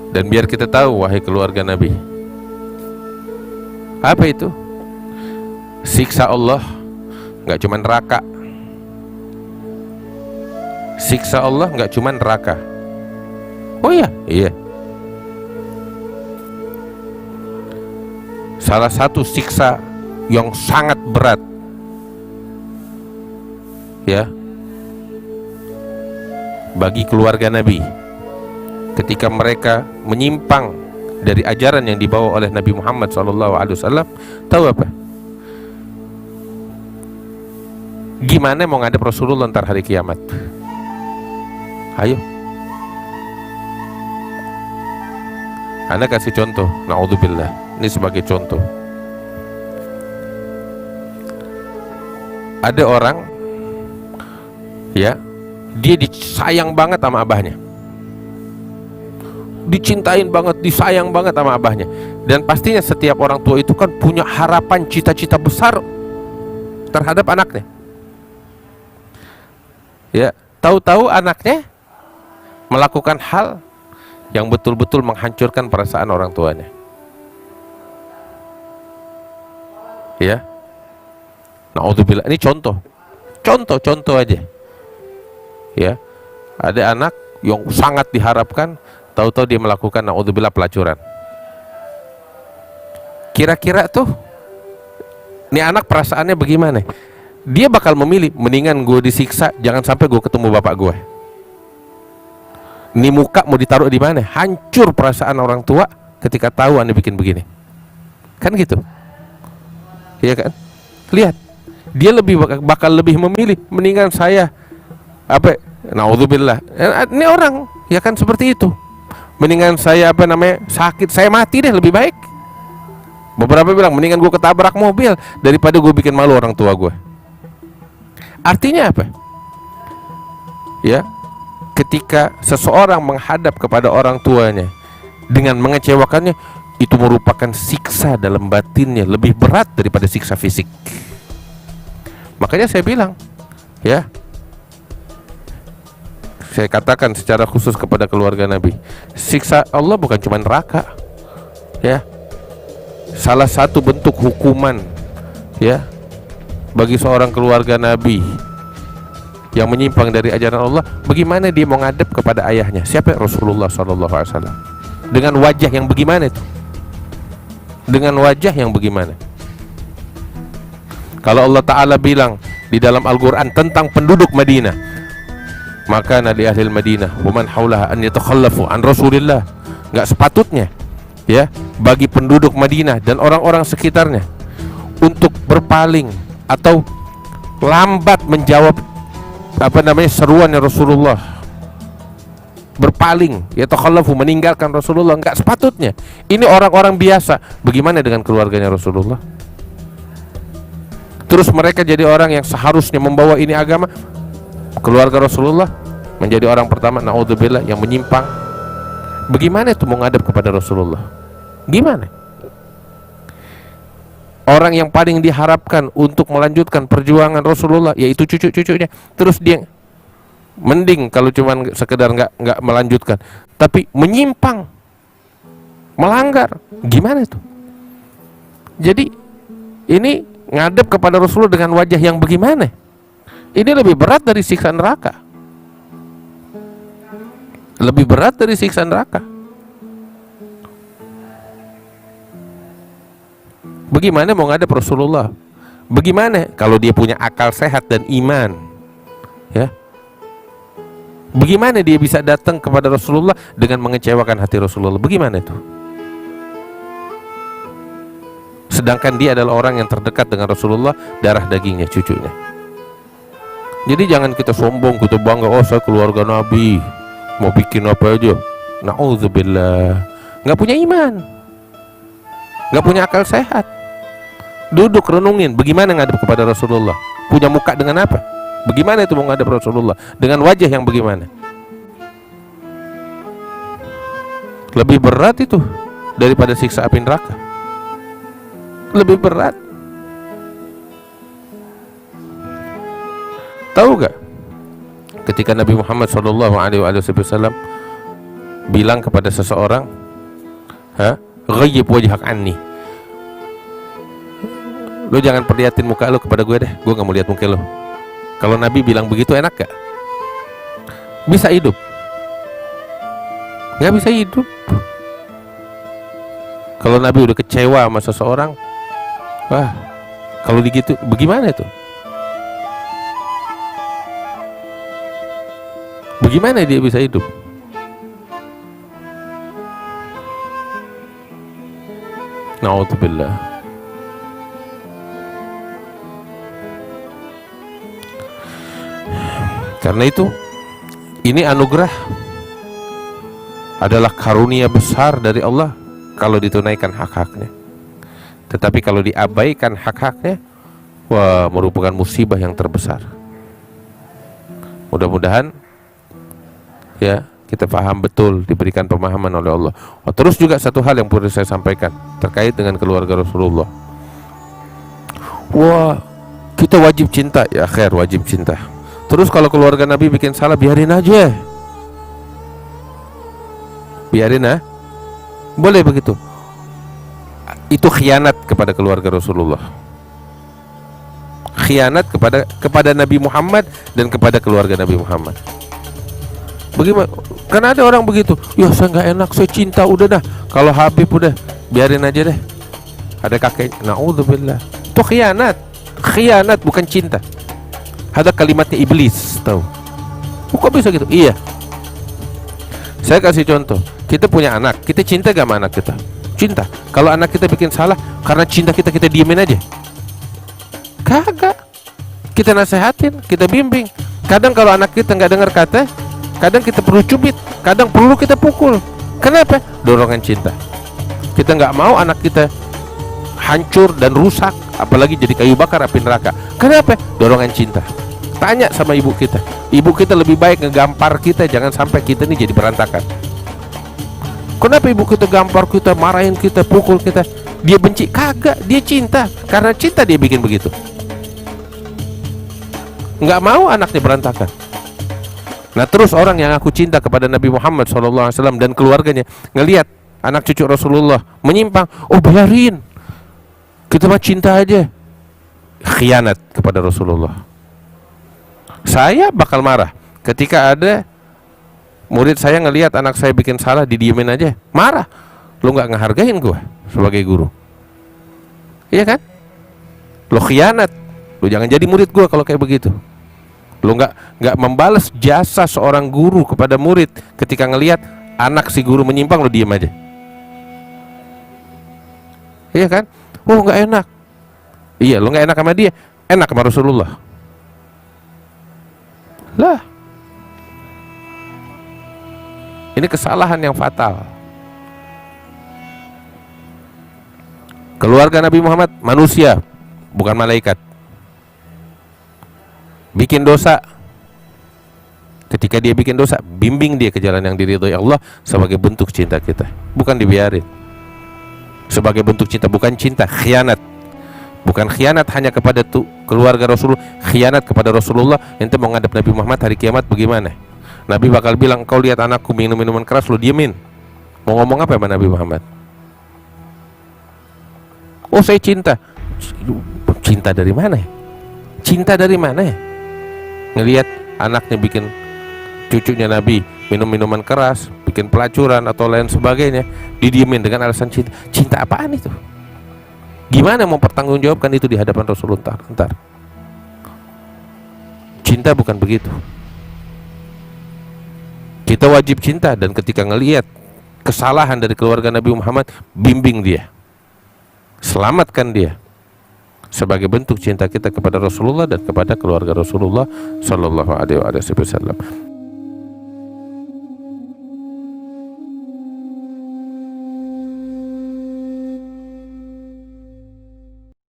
Dan biar kita tahu, wahai keluarga Nabi, apa itu? Siksa Allah nggak cuma neraka. Siksa Allah nggak cuma neraka. Oh iya, iya. Salah satu siksa yang sangat berat, ya, bagi keluarga Nabi ketika mereka menyimpang dari ajaran yang dibawa oleh Nabi Muhammad SAW. Tahu apa? Gimana mau ngadep Rasulullah ntar hari kiamat? Ayo, Anda kasih contoh. Na'udzubillah, ini sebagai contoh. Ada orang, ya, dia disayang banget sama abahnya, dicintain banget, disayang banget sama abahnya. Dan pastinya setiap orang tua itu kan punya harapan, cita-cita besar terhadap anaknya. Ya, tahu-tahu anaknya melakukan hal yang betul-betul menghancurkan perasaan orang tuanya. Ya, na'udzubillah, ini contoh aja. Ya, ada anak yang sangat diharapkan, tahu-tahu dia melakukan na'udzubillah pelacuran. Kira-kira tuh ini anak perasaannya bagaimana? Dia bakal memilih, mendingan gue disiksa, jangan sampai gue ketemu bapak gue. Ini muka mau ditaruh di mana? Hancur perasaan orang tua ketika tahu Anda bikin begini. Kan gitu. Iya kan? Lihat, dia bakal lebih memilih, mendingan saya apa? Naudzubillah. Ini orang, ya kan seperti itu. Mendingan saya sakit, saya mati deh lebih baik. Beberapa bilang mendingan gue ketabrak mobil daripada gue bikin malu orang tua gue. Artinya apa? Ya, ketika seseorang menghadap kepada orang tuanya dengan mengecewakannya, itu merupakan siksa dalam batinnya lebih berat daripada siksa fisik. Makanya saya bilang, ya, saya katakan secara khusus kepada keluarga Nabi, siksa Allah bukan cuma neraka, ya. Salah satu bentuk hukuman, ya, bagi seorang keluarga Nabi yang menyimpang dari ajaran Allah, bagaimana dia mau ngadep kepada ayahnya? Siapa? Rasulullah SAW. Dengan wajah yang bagaimana itu? Dengan wajah yang bagaimana? Kalau Allah Ta'ala bilang di dalam Al-Quran tentang penduduk Madinah, maka nadi ahli Madinah waman haulaha an yatakhallafu an Rasulillah, nggak sepatutnya, ya, bagi penduduk Madinah dan orang-orang sekitarnya untuk berpaling atau lambat menjawab seruannya Rasulullah, berpaling, ya, takhallafu, meninggalkan Rasulullah, enggak sepatutnya. Ini orang-orang biasa. Bagaimana dengan keluarganya Rasulullah? Terus mereka jadi orang yang seharusnya membawa ini agama. Keluarga Rasulullah menjadi orang pertama, naudzubillah, yang menyimpang. Bagaimana itu mau ngadep kepada Rasulullah? Gimana? Orang yang paling diharapkan untuk melanjutkan perjuangan Rasulullah, yaitu cucu-cucunya, terus dia mending kalau cuman sekedar nggak melanjutkan, tapi menyimpang, melanggar, gimana itu? Jadi ini ngadep kepada Rasulullah dengan wajah yang bagaimana? Ini lebih berat dari siksa neraka. Lebih berat dari siksa neraka. Bagaimana mau ngadep Rasulullah? Bagaimana kalau dia punya akal sehat dan iman? Ya. Bagaimana dia bisa datang kepada Rasulullah dengan mengecewakan hati Rasulullah? Bagaimana itu? Sedangkan dia adalah orang yang terdekat dengan Rasulullah, darah dagingnya, cucunya. Jadi jangan kita sombong, kita bangga, oh saya keluarga Nabi, mau bikin apa aja. Na'udzubillah. Nggak punya iman, nggak punya akal sehat. Duduk renungin, bagaimana ngadep kepada Rasulullah? Punya muka dengan apa? Bagaimana itu mau ngadep Rasulullah? Dengan wajah yang bagaimana? Lebih berat itu daripada siksa api neraka. Lebih berat. Tahu gak? Ketika Nabi Muhammad SAW bilang kepada seseorang, Ghayyib wajhak anni. Lu jangan perlihatin muka lu kepada gue deh, gue gak mau lihat muka lu. Kalau Nabi bilang begitu enak gak? Bisa hidup? Gak bisa hidup. Kalau Nabi udah kecewa sama seseorang, wah, kalau begitu bagaimana itu? Bagaimana dia bisa hidup? Na'udzubillah. Karena itu, ini anugerah adalah karunia besar dari Allah kalau ditunaikan hak-haknya. Tetapi kalau diabaikan hak-haknya, wah, merupakan musibah yang terbesar. Mudah-mudahan ya kita paham betul, diberikan pemahaman oleh Allah. Terus juga satu hal yang perlu saya sampaikan terkait dengan keluarga Rasulullah. Wah, kita wajib cinta, ya khair, wajib cinta. Terus kalau keluarga Nabi bikin salah, biarin aja. Biarin, boleh begitu. Itu khianat kepada keluarga Rasulullah. Khianat kepada Nabi Muhammad dan kepada keluarga Nabi Muhammad. Bagaimana? Karena ada orang begitu. Ya saya nggak enak, saya cinta, udah dah. Kalau Habib udah, biarin aja deh. Ada kakek, naudzubillah. Itu khianat. Khianat bukan cinta. Ada kalimatnya iblis, tahu? Kok bisa gitu? Iya. Saya kasih contoh. Kita punya anak, kita cinta gak sama anak kita? Cinta. Kalau anak kita bikin salah, karena cinta kita diemin aja? Kagak. Kita nasehatin, kita bimbing. Kadang kalau anak kita nggak dengar kata, kadang kita perlu cubit, kadang perlu kita pukul. Kenapa? Dorongan cinta. Kita nggak mau anak kita hancur dan rusak, apalagi jadi kayu bakar api neraka. Kenapa? Dorongan cinta. Tanya sama ibu kita. Ibu kita lebih baik ngegampar kita, jangan sampai kita ini jadi berantakan. Kenapa ibu kita gampar kita, marahin kita, pukul kita? Dia benci? Kagak, dia cinta. Karena cinta dia bikin begitu. Nggak mau anaknya berantakan. Nah terus orang yang aku cinta kepada Nabi Muhammad SAW dan keluarganya, ngelihat anak cucu Rasulullah menyimpang, oh biarin, kita mah cinta aja. Khianat kepada Rasulullah. Saya bakal marah ketika ada murid saya ngelihat anak saya bikin salah, didiemin aja, marah. Lo nggak ngehargain gue sebagai guru, iya kan? Lo khianat. Lo jangan jadi murid gue kalau kayak begitu. Lo nggak membalas jasa seorang guru kepada murid ketika ngelihat anak si guru menyimpang, lo diem aja, iya kan? Oh nggak enak. Iya, lo nggak enak sama dia, enak sama Rasulullah lah. Ini kesalahan yang fatal. Keluarga Nabi Muhammad manusia, bukan malaikat. Bikin dosa. Ketika dia bikin dosa, bimbing dia ke jalan yang diridhoi Allah sebagai bentuk cinta kita, bukan dibiarin. Sebagai bentuk cinta, bukan cinta khianat. Bukan khianat hanya kepada keluarga Rasulullah, khianat kepada Rasulullah. Ente mau ngadep Nabi Muhammad hari kiamat bagaimana? Nabi bakal bilang, kau lihat anakku minum minuman keras, lu diemin. Mau ngomong apa sama Nabi Muhammad? Oh saya cinta. Cinta dari mana? Cinta dari mana? Ngelihat anaknya bikin, cucunya Nabi minum minuman keras, bikin pelacuran atau lain sebagainya, didiemin dengan alasan cinta. Cinta apaan itu? Gimana mau pertanggungjawabkan itu di hadapan Rasulullah ntar? Cinta bukan begitu. Kita wajib cinta, dan ketika ngelihat kesalahan dari keluarga Nabi Muhammad, bimbing dia, selamatkan dia, sebagai bentuk cinta kita kepada Rasulullah dan kepada keluarga Rasulullah Sallallahu Alaihi Wasallam.